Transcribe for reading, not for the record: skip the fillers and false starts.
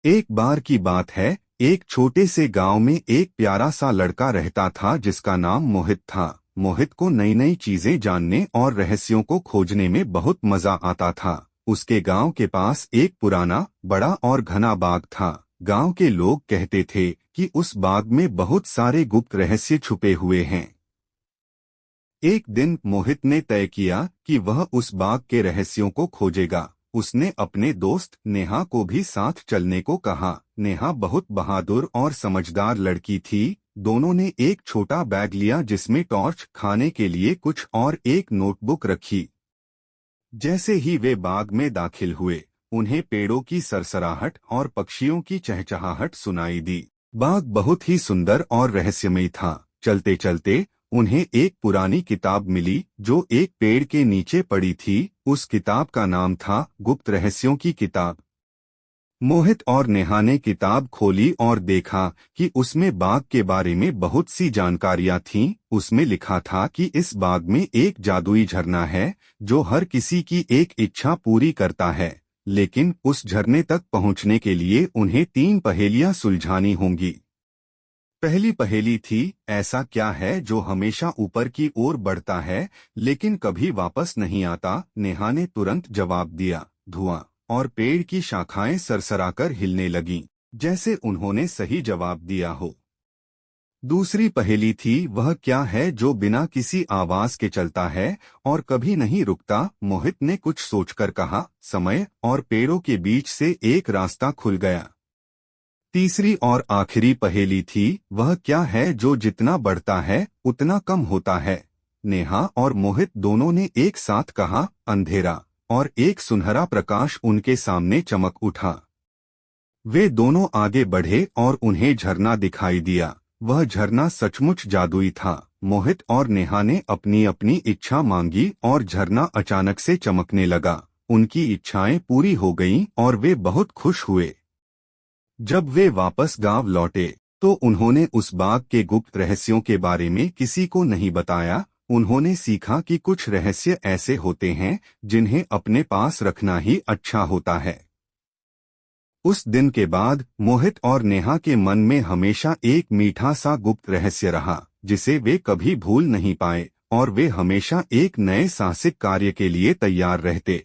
एक बार की बात है। एक छोटे से गांव में एक प्यारा सा लड़का रहता था जिसका नाम मोहित था। मोहित को नई नई चीजें जानने और रहस्यों को खोजने में बहुत मजा आता था। उसके गांव के पास एक पुराना बड़ा और घना बाग था। गांव के लोग कहते थे कि उस बाग में बहुत सारे गुप्त रहस्य छुपे हुए हैं। एक दिन मोहित ने तय किया कि वह उस बाग के रहस्यों को खोजेगा। उसने अपने दोस्त नेहा को भी साथ चलने को कहा। नेहा बहुत बहादुर और समझदार लड़की थी। दोनों ने एक छोटा बैग लिया जिसमें टॉर्च, खाने के लिए कुछ और एक नोटबुक रखी। जैसे ही वे बाग में दाखिल हुए, उन्हें पेड़ों की सरसराहट और पक्षियों की चहचहाहट सुनाई दी। बाग बहुत ही सुंदर और रहस्यमय था। चलते चलते उन्हें एक पुरानी किताब मिली जो एक पेड़ के नीचे पड़ी थी। उस किताब का नाम था गुप्त रहस्यों की किताब। मोहित और नेहा ने किताब खोली और देखा कि उसमें बाग के बारे में बहुत सी जानकारियां थीं। उसमें लिखा था कि इस बाग में एक जादुई झरना है जो हर किसी की एक इच्छा पूरी करता है। लेकिन उस झरने तक पहुंचने के लिए उन्हें 3 पहेलियां सुलझानी होंगी। पहली पहेली थी, ऐसा क्या है जो हमेशा ऊपर की ओर बढ़ता है लेकिन कभी वापस नहीं आता। नेहा ने तुरंत जवाब दिया, धुआं। और पेड़ की शाखाएं सरसराकर हिलने लगीं, जैसे उन्होंने सही जवाब दिया हो। दूसरी पहेली थी, वह क्या है जो बिना किसी आवाज के चलता है और कभी नहीं रुकता। मोहित ने कुछ सोचकर कहा, समय। और पेड़ों के बीच से एक रास्ता खुल गया। तीसरी और आखिरी पहेली थी, वह क्या है जो जितना बढ़ता है उतना कम होता है। नेहा और मोहित दोनों ने एक साथ कहा, अंधेरा। और एक सुनहरा प्रकाश उनके सामने चमक उठा। वे दोनों आगे बढ़े और उन्हें झरना दिखाई दिया। वह झरना सचमुच जादुई था। मोहित और नेहा ने अपनी अपनी इच्छा मांगी और झरना अचानक से चमकने लगा। उनकी इच्छाएं पूरी हो गईं और वे बहुत खुश हुए। जब वे वापस गांव लौटे तो उन्होंने उस बाग के गुप्त रहस्यों के बारे में किसी को नहीं बताया। उन्होंने सीखा कि कुछ रहस्य ऐसे होते हैं जिन्हें अपने पास रखना ही अच्छा होता है। उस दिन के बाद मोहित और नेहा के मन में हमेशा एक मीठा सा गुप्त रहस्य रहा जिसे वे कभी भूल नहीं पाए, और वे हमेशा एक नए साहसिक कार्य के लिए तैयार रहते।